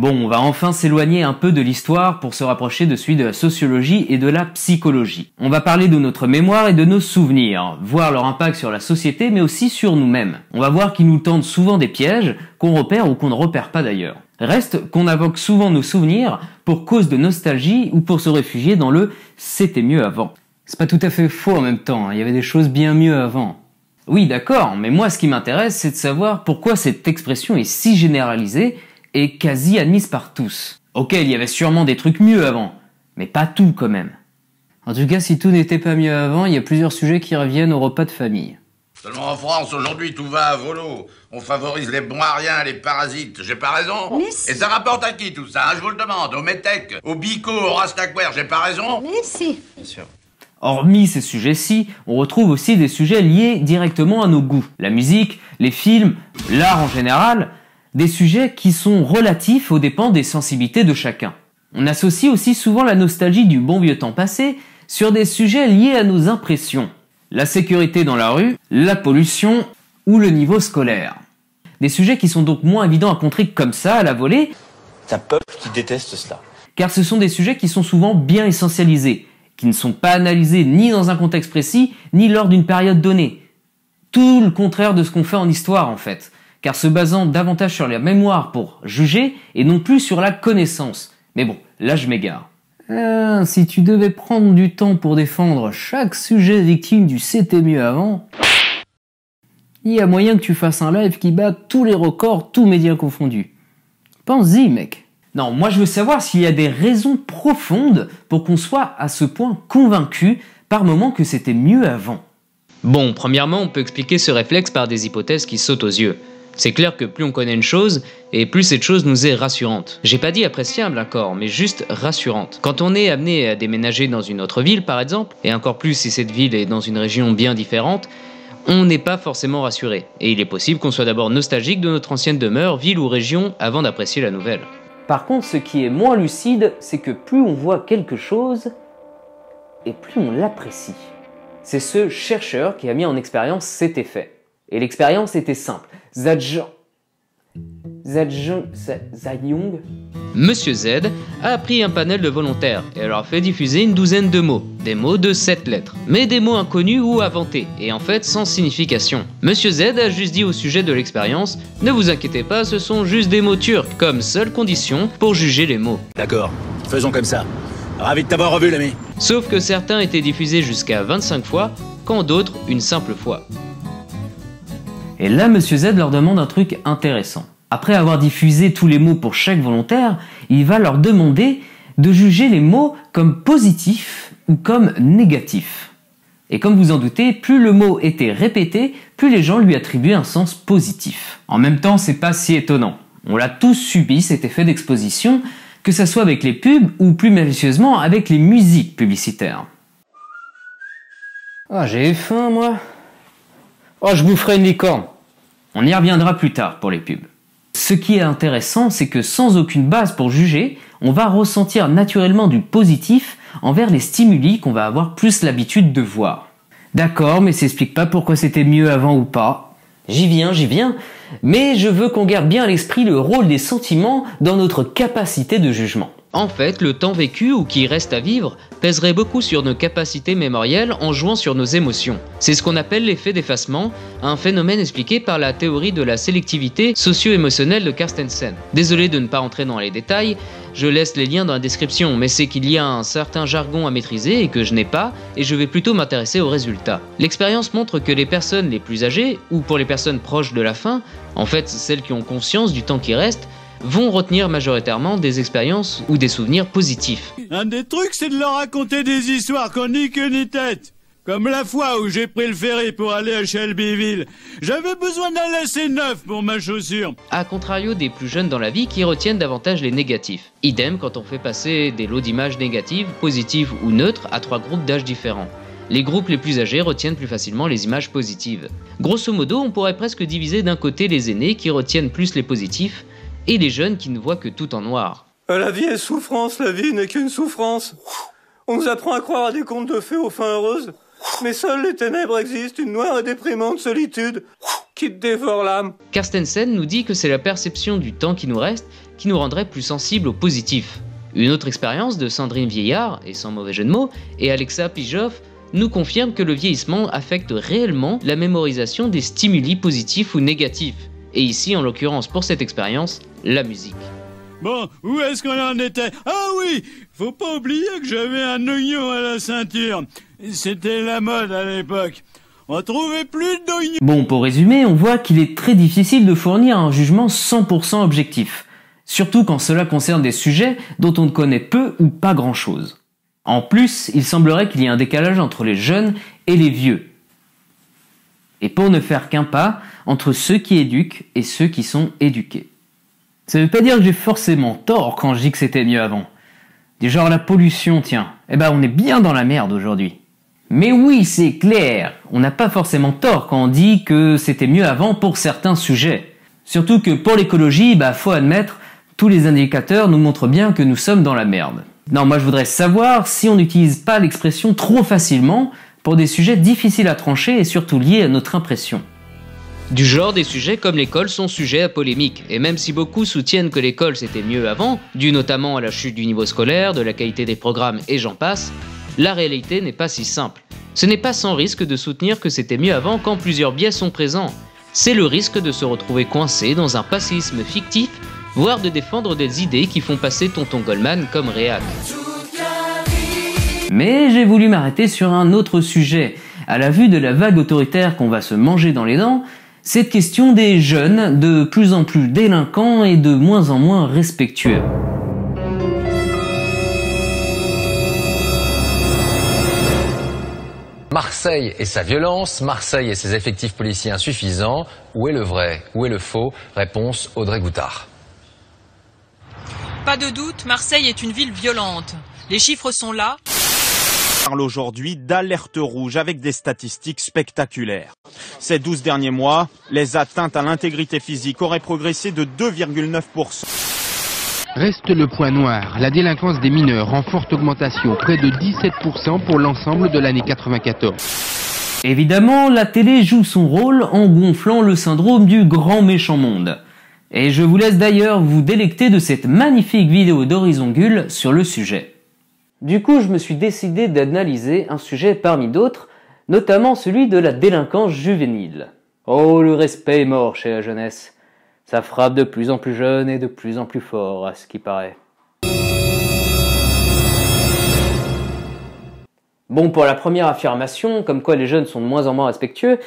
Bon, on va enfin s'éloigner un peu de l'histoire pour se rapprocher de celui de la sociologie et de la psychologie. On va parler de notre mémoire et de nos souvenirs, voir leur impact sur la société mais aussi sur nous-mêmes. On va voir qu'ils nous tendent souvent des pièges qu'on repère ou qu'on ne repère pas d'ailleurs. Reste qu'on invoque souvent nos souvenirs pour cause de nostalgie ou pour se réfugier dans le « c'était mieux avant ». C'est pas tout à fait faux en même temps, il y avait des choses bien mieux avant. Oui d'accord, mais moi ce qui m'intéresse c'est de savoir pourquoi cette expression est si généralisée et quasi admise par tous. Ok, il y avait sûrement des trucs mieux avant, mais pas tout quand même. En tout cas, si tout n'était pas mieux avant, il y a plusieurs sujets qui reviennent au repas de famille. Seulement en France, aujourd'hui, tout va à volo. On favorise les bons à rien, les parasites. J'ai pas raison? Merci. Et ça rapporte à qui tout ça, hein, je vous le demande? Au Metec, au Bico, au Rastaquaire, j'ai pas raison? Merci. Bien sûr. Hormis ces sujets-ci, on retrouve aussi des sujets liés directement à nos goûts. La musique, les films, l'art en général, des sujets qui sont relatifs aux dépens des sensibilités de chacun. On associe aussi souvent la nostalgie du bon vieux temps passé sur des sujets liés à nos impressions. La sécurité dans la rue, la pollution ou le niveau scolaire. Des sujets qui sont donc moins évidents à contrer comme ça, à la volée. C'est un peuple qui déteste cela. Car ce sont des sujets qui sont souvent bien essentialisés, qui ne sont pas analysés ni dans un contexte précis, ni lors d'une période donnée. Tout le contraire de ce qu'on fait en histoire en fait. Car se basant davantage sur la mémoire pour juger et non plus sur la connaissance. Mais bon, là je m'égare. Si tu devais prendre du temps pour défendre chaque sujet victime du c'était mieux avant, il y a moyen que tu fasses un live qui bat tous les records, tous médias confondus. Pense-y mec. Non, moi je veux savoir s'il y a des raisons profondes pour qu'on soit à ce point convaincu par moment que c'était mieux avant. Bon, premièrement, on peut expliquer ce réflexe par des hypothèses qui sautent aux yeux. C'est clair que plus on connaît une chose, et plus cette chose nous est rassurante. J'ai pas dit appréciable encore, mais juste rassurante. Quand on est amené à déménager dans une autre ville par exemple, et encore plus si cette ville est dans une région bien différente, on n'est pas forcément rassuré. Et il est possible qu'on soit d'abord nostalgique de notre ancienne demeure, ville ou région, avant d'apprécier la nouvelle. Par contre, ce qui est moins lucide, c'est que plus on voit quelque chose, et plus on l'apprécie. C'est ce chercheur qui a mis en expérience cet effet. Et l'expérience était simple. Zhajong, Monsieur Z a appris un panel de volontaires et leur a fait diffuser une douzaine de mots, des mots de 7 lettres, mais des mots inconnus ou inventés, et en fait sans signification. Monsieur Z a juste dit au sujet de l'expérience, ne vous inquiétez pas, ce sont juste des mots turcs, comme seule condition pour juger les mots. D'accord, faisons comme ça. Ravi de t'avoir revu, l'ami. Sauf que certains étaient diffusés jusqu'à 25 fois, quand d'autres une simple fois. Et là, Monsieur Z leur demande un truc intéressant. Après avoir diffusé tous les mots pour chaque volontaire, il va leur demander de juger les mots comme positifs ou comme négatifs. Et comme vous en doutez, plus le mot était répété, plus les gens lui attribuaient un sens positif. En même temps, c'est pas si étonnant. On l'a tous subi cet effet d'exposition, que ça soit avec les pubs ou plus malicieusement avec les musiques publicitaires. Ah, j'ai faim moi. Oh, je vous ferai une licorne. On y reviendra plus tard pour les pubs. Ce qui est intéressant, c'est que sans aucune base pour juger, on va ressentir naturellement du positif envers les stimuli qu'on va avoir plus l'habitude de voir. D'accord, mais ça explique pas pourquoi c'était mieux avant ou pas. J'y viens, mais je veux qu'on garde bien à l'esprit le rôle des sentiments dans notre capacité de jugement. En fait, le temps vécu ou qui reste à vivre pèserait beaucoup sur nos capacités mémorielles en jouant sur nos émotions. C'est ce qu'on appelle l'effet d'effacement, un phénomène expliqué par la théorie de la sélectivité socio-émotionnelle de Carstensen. Désolé de ne pas entrer dans les détails, je laisse les liens dans la description, mais c'est qu'il y a un certain jargon à maîtriser et que je n'ai pas, et je vais plutôt m'intéresser aux résultats. L'expérience montre que les personnes les plus âgées, ou pour les personnes proches de la fin, en fait celles qui ont conscience du temps qui reste, vont retenir majoritairement des expériences ou des souvenirs positifs. Un des trucs, c'est de leur raconter des histoires qu'on ni queue ni tête. Comme la fois où j'ai pris le ferry pour aller à Shelbyville. J'avais besoin d'un lacet neuf pour ma chaussure. A contrario des plus jeunes dans la vie qui retiennent davantage les négatifs. Idem quand on fait passer des lots d'images négatives, positives ou neutres à 3 groupes d'âge différents. Les groupes les plus âgés retiennent plus facilement les images positives. Grosso modo, on pourrait presque diviser d'un côté les aînés qui retiennent plus les positifs, et les jeunes qui ne voient que tout en noir. La vie est souffrance, la vie n'est qu'une souffrance. On nous apprend à croire à des contes de fées aux fins heureuses, mais seules les ténèbres existent, une noire et déprimante solitude qui te dévore l'âme. Carstensen nous dit que c'est la perception du temps qui nous reste qui nous rendraient plus sensibles au positif. Une autre expérience de Sandrine Vieillard, et sans mauvais jeu de mots, et Alexa Pijoff nous confirme que le vieillissement affecte réellement la mémorisation des stimuli positifs ou négatifs. Et ici, en l'occurrence pour cette expérience, la musique. Bon, où est-ce qu'on en était? Ah oui, faut pas oublier que j'avais un oignon à la ceinture. C'était la mode à l'époque. On trouvait plus d'oignons. Bon, pour résumer, on voit qu'il est très difficile de fournir un jugement 100% objectif. Surtout quand cela concerne des sujets dont on ne connaît peu ou pas grand-chose. En plus, il semblerait qu'il y ait un décalage entre les jeunes et les vieux. Et pour ne faire qu'un pas entre ceux qui éduquent et ceux qui sont éduqués. Ça veut pas dire que j'ai forcément tort quand je dis que c'était mieux avant. Du genre la pollution, tiens. Eh ben on est bien dans la merde aujourd'hui. Mais oui, c'est clair, on n'a pas forcément tort quand on dit que c'était mieux avant pour certains sujets. Surtout que pour l'écologie, faut admettre, tous les indicateurs nous montrent bien que nous sommes dans la merde. Non, moi je voudrais savoir si on n'utilise pas l'expression trop facilement pour des sujets difficiles à trancher et surtout liés à notre impression. Du genre, des sujets comme l'école sont sujets à polémique, et même si beaucoup soutiennent que l'école c'était mieux avant, dû notamment à la chute du niveau scolaire, de la qualité des programmes et j'en passe, la réalité n'est pas si simple. Ce n'est pas sans risque de soutenir que c'était mieux avant quand plusieurs biais sont présents. C'est le risque de se retrouver coincé dans un passéisme fictif, voire de défendre des idées qui font passer Tonton Goldman comme réac. Mais j'ai voulu m'arrêter sur un autre sujet. À la vue de la vague autoritaire qu'on va se manger dans les dents, cette question des jeunes, de plus en plus délinquants et de moins en moins respectueux. Marseille et sa violence, Marseille et ses effectifs policiers insuffisants. Où est le vrai? Où est le faux? Réponse Audrey Goutard. Pas de doute, Marseille est une ville violente. Les chiffres sont là. On parle aujourd'hui d'alerte rouge avec des statistiques spectaculaires. Ces 12 derniers mois, les atteintes à l'intégrité physique auraient progressé de 2,9%. Reste le point noir, la délinquance des mineurs en forte augmentation, près de 17% pour l'ensemble de l'année 94. Évidemment, la télé joue son rôle en gonflant le syndrome du grand méchant monde. Et je vous laisse d'ailleurs vous délecter de cette magnifique vidéo d'Horizon Gull sur le sujet. Du coup, je me suis décidé d'analyser un sujet parmi d'autres, notamment celui de la délinquance juvénile. Oh, le respect est mort chez la jeunesse. Ça frappe de plus en plus jeune et de plus en plus fort, à ce qui paraît. Bon, pour la première affirmation, comme quoi les jeunes sont de moins en moins respectueux,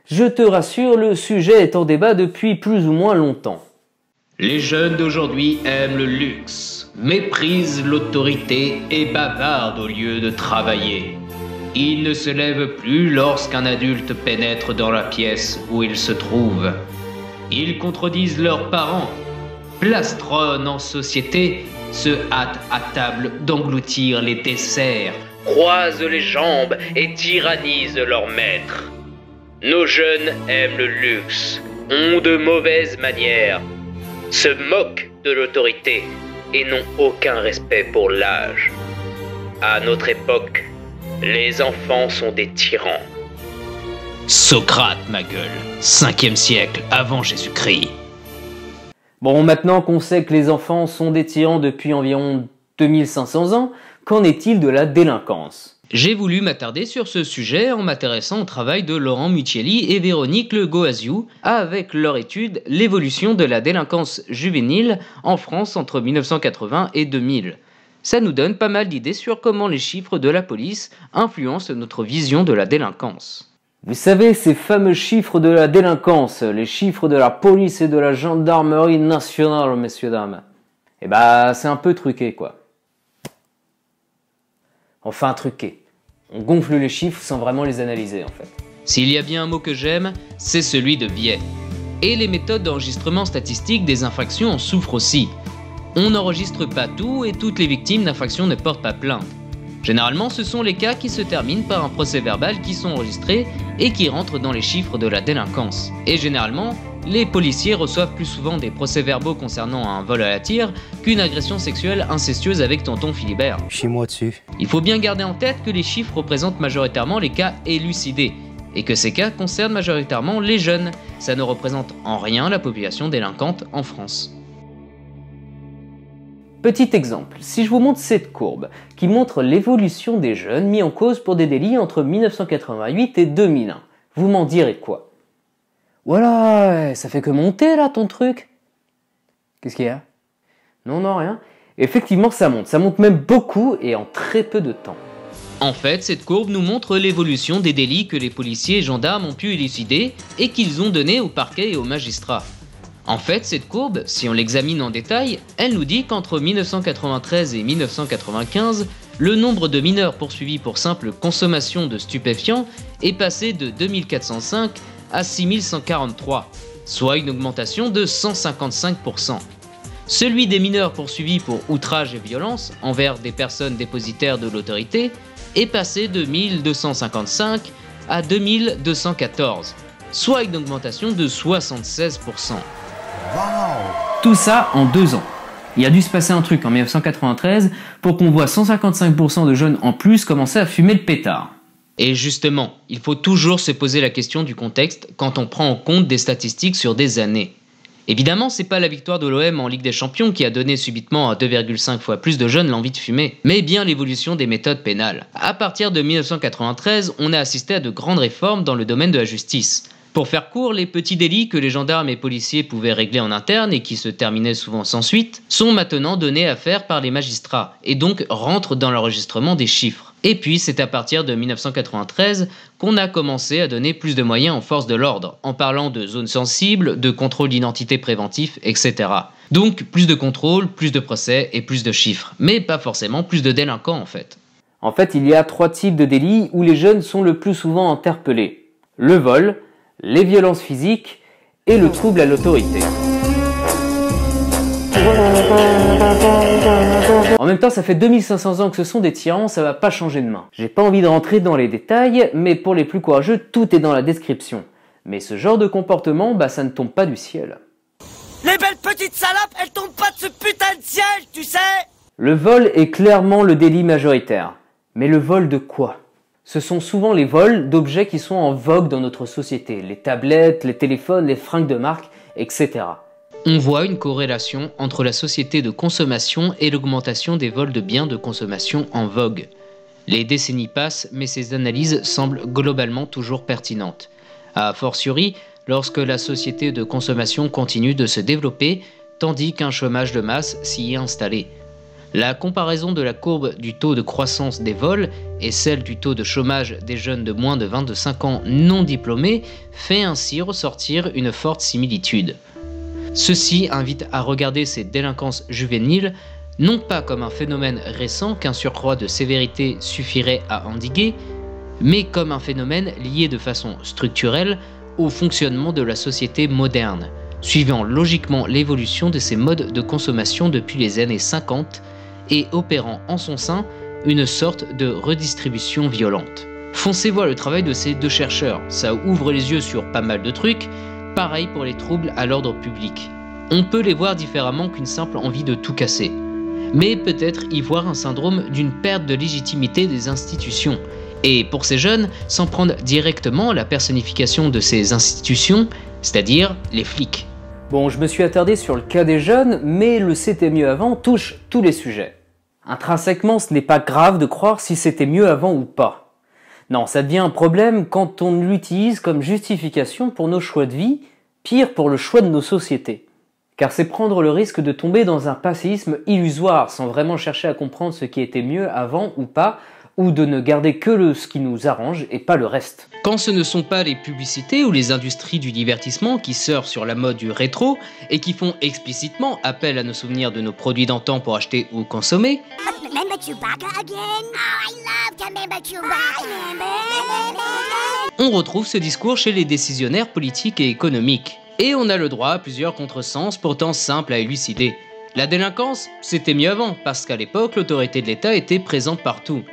je te rassure, le sujet est en débat depuis plus ou moins longtemps. Les jeunes d'aujourd'hui aiment le luxe, méprisent l'autorité et bavardent au lieu de travailler. Ils ne se lèvent plus lorsqu'un adulte pénètre dans la pièce où ils se trouvent. Ils contredisent leurs parents, plastronnent en société, se hâtent à table d'engloutir les desserts, croisent les jambes et tyrannisent leurs maîtres. Nos jeunes aiment le luxe, ont de mauvaises manières, se moquent de l'autorité et n'ont aucun respect pour l'âge. À notre époque, les enfants sont des tyrans. Socrate, ma gueule, 5e siècle avant Jésus-Christ. Bon, maintenant qu'on sait que les enfants sont des tyrans depuis environ 2500 ans, qu'en est-il de la délinquance? J'ai voulu m'attarder sur ce sujet en m'intéressant au travail de Laurent Muccielli et Véronique Le Goaziou avec leur étude « L'évolution de la délinquance juvénile en France entre 1980 et 2000 ». Ça nous donne pas mal d'idées sur comment les chiffres de la police influencent notre vision de la délinquance. Vous savez, ces fameux chiffres de la délinquance, les chiffres de la police et de la gendarmerie nationale, messieurs, dames, eh ben, c'est un peu truqué, quoi. Enfin, truqué. On gonfle les chiffres sans vraiment les analyser, en fait. S'il y a bien un mot que j'aime, c'est celui de biais. Et les méthodes d'enregistrement statistique des infractions en souffrent aussi. On n'enregistre pas tout et toutes les victimes d'infractions ne portent pas plainte. Généralement, ce sont les cas qui se terminent par un procès-verbal qui sont enregistrés et qui rentrent dans les chiffres de la délinquance. Et généralement, les policiers reçoivent plus souvent des procès-verbaux concernant un vol à la tire qu'une agression sexuelle incestueuse avec tonton Philibert. Chie-moi dessus. Il faut bien garder en tête que les chiffres représentent majoritairement les cas élucidés et que ces cas concernent majoritairement les jeunes. Ça ne représente en rien la population délinquante en France. Petit exemple, si je vous montre cette courbe qui montre l'évolution des jeunes mis en cause pour des délits entre 1988 et 2001, vous m'en direz quoi? Voilà, ça fait que monter là ton truc? Qu'est-ce qu'il y a? Non, rien. Effectivement, ça monte même beaucoup et en très peu de temps. En fait, cette courbe nous montre l'évolution des délits que les policiers et gendarmes ont pu élucider et qu'ils ont donnés au parquet et aux magistrats. En fait, cette courbe, si on l'examine en détail, elle nous dit qu'entre 1993 et 1995, le nombre de mineurs poursuivis pour simple consommation de stupéfiants est passé de 2405 à 6143, soit une augmentation de 155%. Celui des mineurs poursuivis pour outrage et violence envers des personnes dépositaires de l'autorité est passé de 1255 à 2214, soit une augmentation de 76%. Tout ça en 2 ans. Il a dû se passer un truc en 1993 pour qu'on voit 155% de jeunes en plus commencer à fumer le pétard. Et justement, il faut toujours se poser la question du contexte quand on prend en compte des statistiques sur des années. Évidemment, c'est pas la victoire de l'OM en Ligue des Champions qui a donné subitement à 2,5 fois plus de jeunes l'envie de fumer, mais bien l'évolution des méthodes pénales. À partir de 1993, on a assisté à de grandes réformes dans le domaine de la justice. Pour faire court, les petits délits que les gendarmes et policiers pouvaient régler en interne et qui se terminaient souvent sans suite, sont maintenant donnés à faire par les magistrats, et donc rentrent dans l'enregistrement des chiffres. Et puis c'est à partir de 1993 qu'on a commencé à donner plus de moyens aux forces de l'ordre, en parlant de zones sensibles, de contrôle d'identité préventif, etc. Donc plus de contrôle, plus de procès et plus de chiffres, mais pas forcément plus de délinquants en fait. En fait, il y a 3 types de délits où les jeunes sont le plus souvent interpellés. Le vol, les violences physiques et le trouble à l'autorité. En même temps, ça fait 2500 ans que ce sont des tyrans, ça va pas changer demain. J'ai pas envie de rentrer dans les détails, mais pour les plus courageux, tout est dans la description. Mais ce genre de comportement, ça ne tombe pas du ciel. Les belles petites salopes, elles tombent pas de ce putain de ciel, tu sais! Le vol est clairement le délit majoritaire. Mais le vol de quoi ? Ce sont souvent les vols d'objets qui sont en vogue dans notre société. Les tablettes, les téléphones, les fringues de marque, etc. On voit une corrélation entre la société de consommation et l'augmentation des vols de biens de consommation en vogue. Les décennies passent, mais ces analyses semblent globalement toujours pertinentes. A fortiori, lorsque la société de consommation continue de se développer, tandis qu'un chômage de masse s'y est installé. La comparaison de la courbe du taux de croissance des vols et celle du taux de chômage des jeunes de moins de 25 ans non diplômés fait ainsi ressortir une forte similitude. Ceci invite à regarder ces délinquances juvéniles non pas comme un phénomène récent qu'un surcroît de sévérité suffirait à endiguer, mais comme un phénomène lié de façon structurelle au fonctionnement de la société moderne, suivant logiquement l'évolution de ses modes de consommation depuis les années 50 et opérant en son sein une sorte de redistribution violente. Foncez voir le travail de ces 2 chercheurs, ça ouvre les yeux sur pas mal de trucs, pareil pour les troubles à l'ordre public. On peut les voir différemment qu'une simple envie de tout casser, mais peut-être y voir un syndrome d'une perte de légitimité des institutions, et pour ces jeunes, s'en prendre directement à la personnification de ces institutions, c'est-à-dire les flics. Bon, je me suis attardé sur le cas des jeunes, mais le c'était mieux avant touche tous les sujets. Intrinsèquement, ce n'est pas grave de croire si c'était mieux avant ou pas. Non, ça devient un problème quand on l'utilise comme justification pour nos choix de vie, pire pour le choix de nos sociétés. Car c'est prendre le risque de tomber dans un passéisme illusoire sans vraiment chercher à comprendre ce qui était mieux avant ou pas, ou de ne garder que ce qui nous arrange et pas le reste. Quand ce ne sont pas les publicités ou les industries du divertissement qui surfent sur la mode du rétro et qui font explicitement appel à nos souvenirs de nos produits d'antan pour acheter ou consommer, on retrouve ce discours chez les décisionnaires politiques et économiques. Et on a le droit à plusieurs contresens pourtant simples à élucider. La délinquance, c'était mieux avant, parce qu'à l'époque, l'autorité de l'État était présente partout.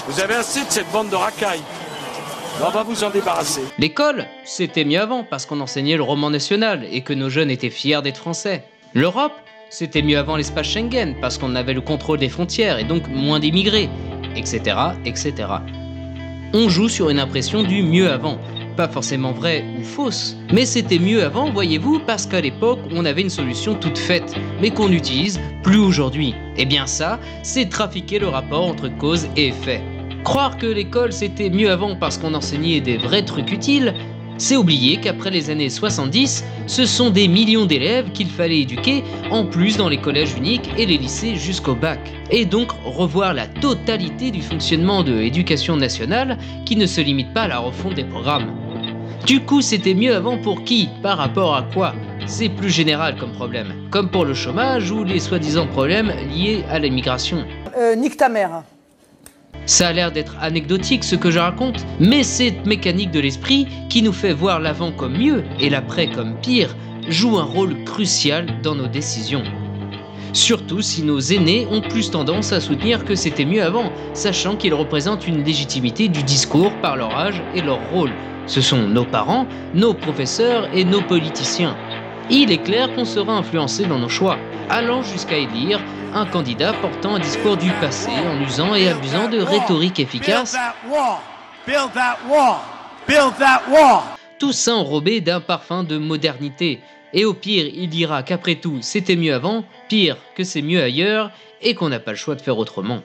Vous avez assez de cette bande de racailles. On va vous en débarrasser. L'école, c'était mieux avant, parce qu'on enseignait le roman national et que nos jeunes étaient fiers d'être français. L'Europe, c'était mieux avant l'espace Schengen, parce qu'on avait le contrôle des frontières et donc moins d'immigrés, etc., etc. On joue sur une impression du mieux avant, pas forcément vraie ou fausse, mais c'était mieux avant, voyez-vous, parce qu'à l'époque, on avait une solution toute faite, mais qu'on n'utilise plus aujourd'hui. Et bien ça, c'est trafiquer le rapport entre cause et effet. Croire que l'école c'était mieux avant parce qu'on enseignait des vrais trucs utiles, c'est oublier qu'après les années 70, ce sont des millions d'élèves qu'il fallait éduquer, en plus dans les collèges uniques et les lycées jusqu'au bac. Et donc revoir la totalité du fonctionnement de l'éducation nationale qui ne se limite pas à la refonte des programmes. Du coup, c'était mieux avant pour qui? Par rapport à quoi? C'est plus général comme problème, comme pour le chômage ou les soi-disant problèmes liés à l'immigration. Nique ta mère. Ça a l'air d'être anecdotique ce que je raconte, mais cette mécanique de l'esprit qui nous fait voir l'avant comme mieux et l'après comme pire joue un rôle crucial dans nos décisions. Surtout si nos aînés ont plus tendance à soutenir que c'était mieux avant, sachant qu'ils représentent une légitimité du discours par leur âge et leur rôle. Ce sont nos parents, nos professeurs et nos politiciens. Il est clair qu'on sera influencé dans nos choix, allant jusqu'à élire un candidat portant un discours du passé en usant et abusant de rhétorique efficace, tout ça enrobé d'un parfum de modernité. Et au pire, il dira qu'après tout, c'était mieux avant, pire que c'est mieux ailleurs, et qu'on n'a pas le choix de faire autrement.